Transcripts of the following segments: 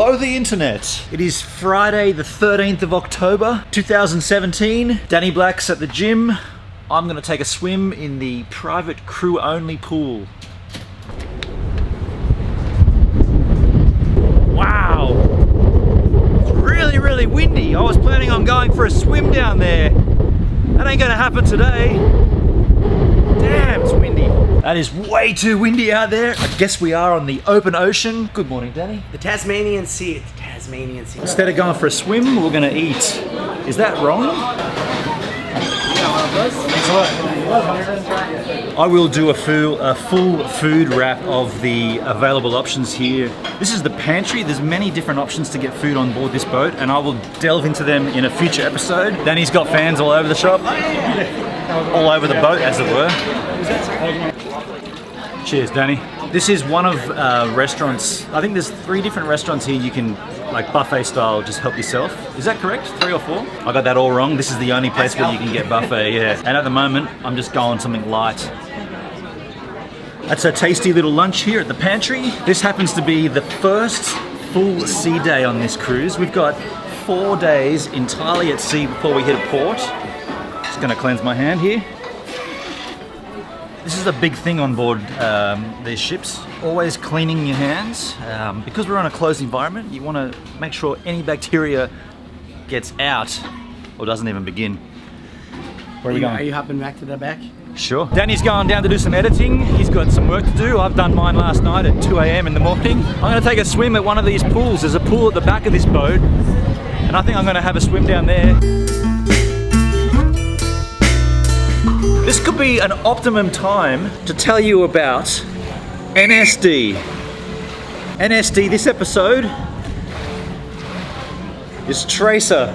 Hello the internet. It is Friday the 13th of October 2017. Danny Black's at the gym. I'm gonna take a swim in the private crew only pool. Wow. It's really windy. I was planning on going for a swim down there. That ain't gonna happen today. Damn, it's windy. That is way too windy out there. I guess we are on the open ocean. Good morning, Danny. The Tasmanian Sea. The Tasmanian Sea. Instead of going for a swim, we're gonna eat. Is that wrong? Thanks a lot. I will do a full food wrap of the available options here. This is the pantry. There's many different options to get food on board this boat, and I will delve into them in a future episode. Danny's got fans all over the shop. All over the boat, as it were. Cheers, Danny. This is one of restaurants. I think there's 3 different restaurants here you can, like buffet style, just help yourself. Is that correct? 3 or 4? I got that all wrong. This is the only place where you can get buffet, yeah. And at the moment, I'm just going something light. That's a tasty little lunch here at the pantry. This happens to be the first full sea day on this cruise. We've got 4 days entirely at sea before we hit a port. Just gonna cleanse my hand here. This is a big thing on board these ships. Always cleaning your hands. Because we're on a closed environment, you want to make sure any bacteria gets out or doesn't even begin. Where are we going? Are you hopping back to the back? Sure. Danny's going down to do some editing. He's got some work to do. I've done mine last night at 2 a.m. in the morning. I'm going to take a swim at one of these pools. There's a pool at the back of this boat, and I think I'm going to have a swim down there. This could be an optimum time to tell you about NSD. NSD, this episode is Tracer.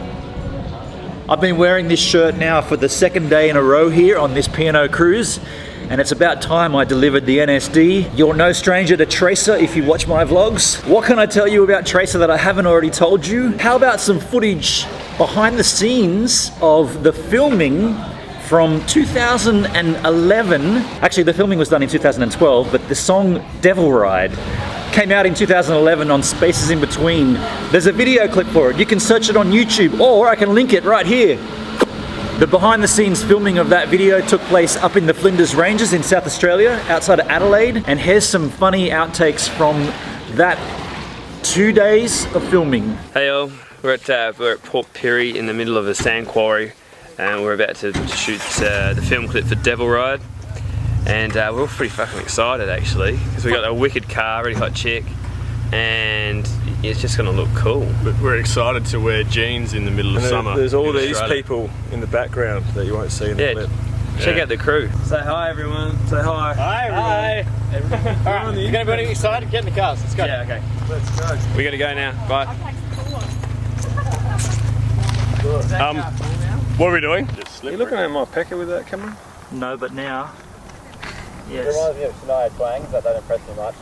I've been wearing this shirt now for the 2nd day in a row here on this P&O cruise, and it's about time I delivered the NSD. You're no stranger to Tracer if you watch my vlogs. What can I tell you about Tracer that I haven't already told you? How about some footage behind the scenes of the filming from 2011, actually the filming was done in 2012, but the song Devil Ride came out in 2011 on Spaces in Between. There's a video clip for it. You can search it on YouTube, or I can link it right here. The behind the scenes filming of that video took place up in the Flinders Ranges in South Australia, outside of Adelaide, and here's some funny outtakes from that 2 days of filming. Hey all, we're at Port Pirie in the middle of a sand quarry. And we're about to shoot the film clip for Devil Ride, and we're all pretty fucking excited actually, because we got a wicked car, really hot chick, and it's just gonna look cool. We're excited to wear jeans in the middle of summer. There's all these people in the background that you won't see in the clip. Check out the crew. Say hi everyone. Say hi. Hi everyone. Hi. Alright, you gonna be excited? Get in the cars, let's go. Yeah, okay. Let's go. We gotta go now. Bye. What are we doing? Are you looking at my pecker with that camera? No, but now, yes. It reminds me of Shania Twain's, that don't impress me much.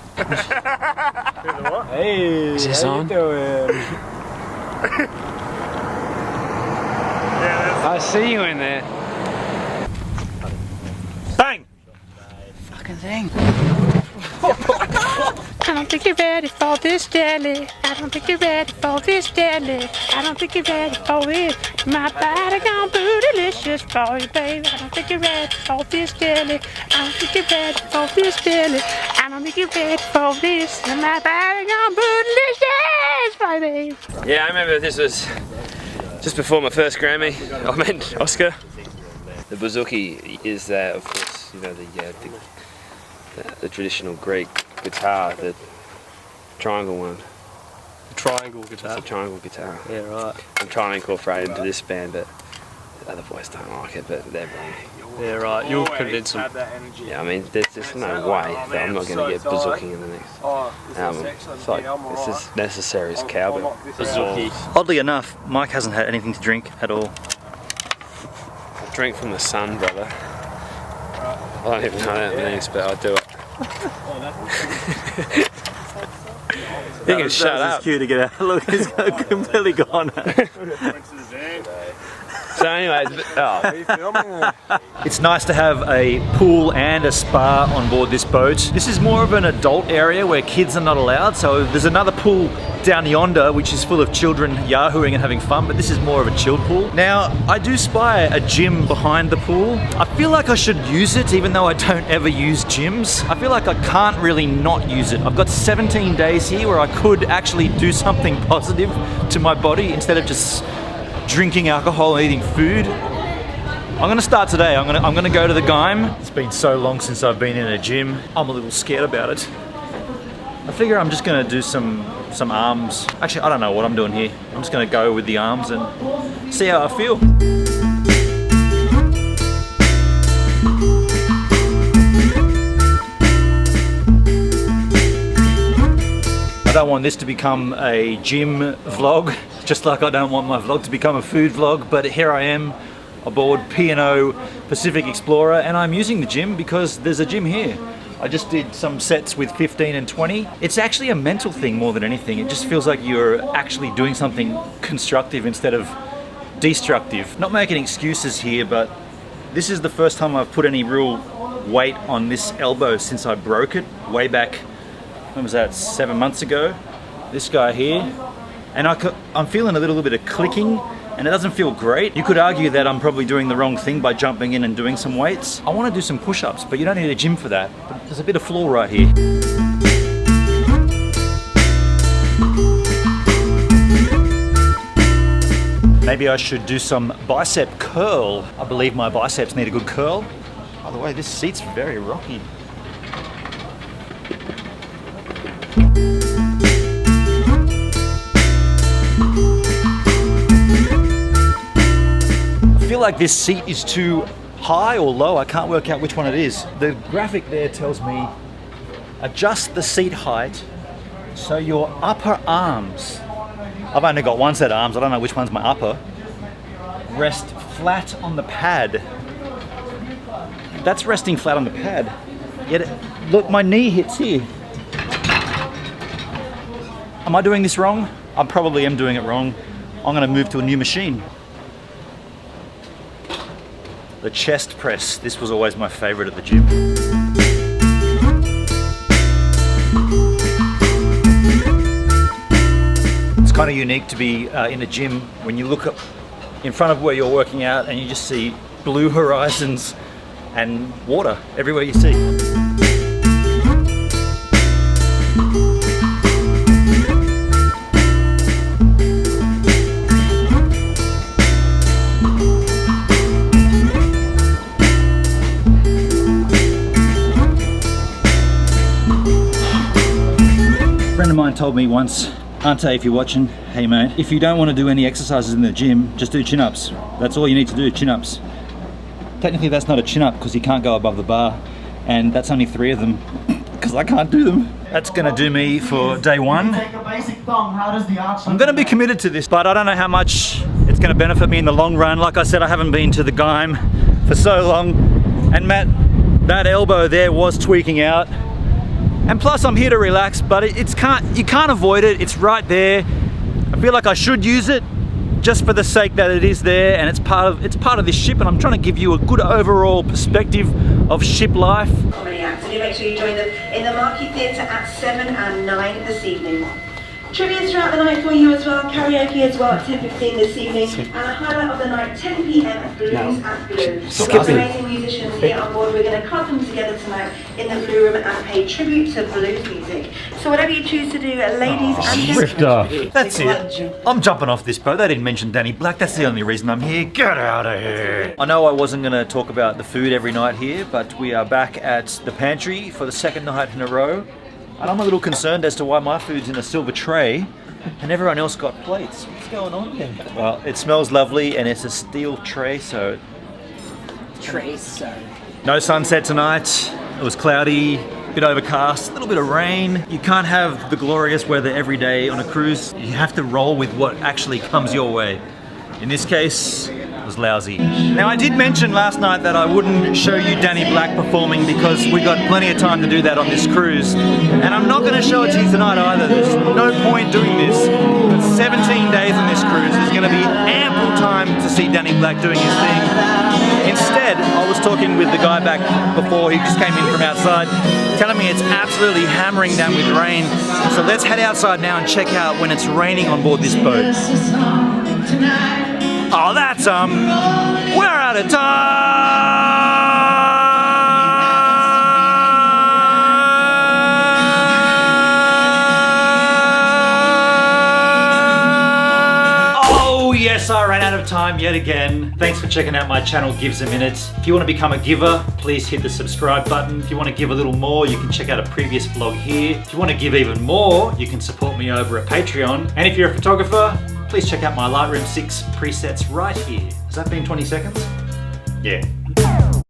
What? Hey, Is this how on? you doing? I see you in there. Bang! Fucking thing. I don't think you're ready for this jelly. I don't think you're ready for this jelly. I don't think you're ready for it. My body gone bootylicious for you, baby. I don't think you're ready for this jelly. I don't think you're ready for this jelly. I don't think you're ready for this. My body gone bootylicious for you, baby. Yeah, I remember this was just before my first Grammy. I meant Oscar. The bouzouki is, of course, you know, the traditional Greek guitar, the triangle one. The triangle guitar. It's a triangle guitar. Yeah, right. I'm trying to incorporate it into this band, but the other boys don't like it, but they're wrong. Yeah, right. You'll convince them. Yeah, I mean, there's just no way that I'm not going to get bouzouki in the next album. It's like, it's as necessary as cowbell. Bouzouki. Oddly enough, Mike hasn't had anything to drink at all. Drink from the sun, brother. I don't even know what that means, but I'll do it. You can shut up. His cue to get out. Look, he's completely gone. So anyways, Are you filming? It's nice to have a pool and a spa on board this boat. This is more of an adult area where kids are not allowed, so there's another pool down yonder which is full of children yahooing and having fun, but this is more of a chilled pool. Now, I do spy a gym behind the pool. I feel like I should use it even though I don't ever use gyms. I feel like I can't really not use it. I've got 17 days here where I could actually do something positive to my body instead of just drinking alcohol and eating food. I'm gonna start today. I'm gonna go to the Gym. It's been so long since I've been in a gym. I'm a little scared about it. I figure I'm just gonna do some arms. Actually, I don't know what I'm doing here. I'm just gonna go with the arms and see how I feel. I don't want this to become a gym vlog, just like I don't want my vlog to become a food vlog, but here I am aboard P&O Pacific Explorer, and I'm using the gym because there's a gym here. I just did some sets with 15 and 20. It's actually a mental thing more than anything. It just feels like you're actually doing something constructive instead of destructive. Not making excuses here, but this is the first time I've put any real weight on this elbow since I broke it way back, when was that, 7 months ago? This guy here. And I'm feeling a little bit of clicking, and it doesn't feel great. You could argue that I'm probably doing the wrong thing by jumping in and doing some weights. I want to do some push-ups, but you don't need a gym for that. But there's a bit of floor right here. Maybe I should do some bicep curl. I believe my biceps need a good curl. By the way, this seat's very rocky. I feel like this seat is too high or low. I can't work out which one it is. The graphic there tells me adjust the seat height so your upper arms, I've only got one set of arms, I don't know which one's my upper, rest flat on the pad. That's resting flat on the pad. Yet, look, my knee hits here. Am I doing this wrong? I probably am doing it wrong. I'm gonna move to a new machine. The chest press. This was always my favorite at the gym. It's kind of unique to be in a gym when you look up in front of where you're working out and you just see blue horizons and water everywhere you see. A friend of mine told me once, Ante, if you're watching, hey mate, if you don't want to do any exercises in the gym, just do chin-ups. That's all you need to do, chin-ups. Technically that's not a chin-up because you can't go above the bar, and that's only 3 of them because I can't do them. That's gonna do me for day 1. I'm gonna be committed to this, but I don't know how much it's gonna benefit me in the long run. Like I said, I haven't been to the Gym for so long, and Matt, that elbow there was tweaking out. And plus I'm here to relax, but you can't avoid it. It's right there. I feel like I should use it just for the sake that it is there, and it's part of this ship, and I'm trying to give you a good overall perspective of ship life. Comedy acts, and you make sure you join them in the Marquee Theatre at 7 and 9 this evening. Trivia throughout the night for you as well, karaoke as well at 10:15 this evening, and a highlight of the night, 10 PM, Blues and Blue. We've got amazing musicians here on board. We're going to club them together tonight in the Blue Room and pay tribute to blues music. So whatever you choose to do, ladies and gentlemen. That's it. I'm jumping off this boat. They didn't mention Danny Black. That's the only reason I'm here. Get out of here. I know I wasn't going to talk about the food every night here, but we are back at the pantry for the 2nd night in a row. And I'm a little concerned as to why my food's in a silver tray and everyone else got plates. What's going on here? Well, it smells lovely and it's a steel tray, so... No sunset tonight. It was cloudy, a bit overcast, a little bit of rain. You can't have the glorious weather every day on a cruise. You have to roll with what actually comes your way. In this case, was lousy. Now I did mention last night that I wouldn't show you Danny Black performing because we got plenty of time to do that on this cruise. And I'm not going to show it to you tonight either. There's no point doing this. It's 17 days on this cruise. There's going to be ample time to see Danny Black doing his thing. Instead, I was talking with the guy back before, he just came in from outside, telling me it's absolutely hammering down with rain. So let's head outside now and check out when it's raining on board this boat. Oh, that's we're out of time! Oh yes, I ran out of time yet again. Thanks for checking out my channel, Gives a Minute. If you want to become a giver, please hit the subscribe button. If you want to give a little more, you can check out a previous vlog here. If you want to give even more, you can support me over at Patreon. And if you're a photographer, please check out my Lightroom 6 presets right here. Has that been 20 seconds? Yeah.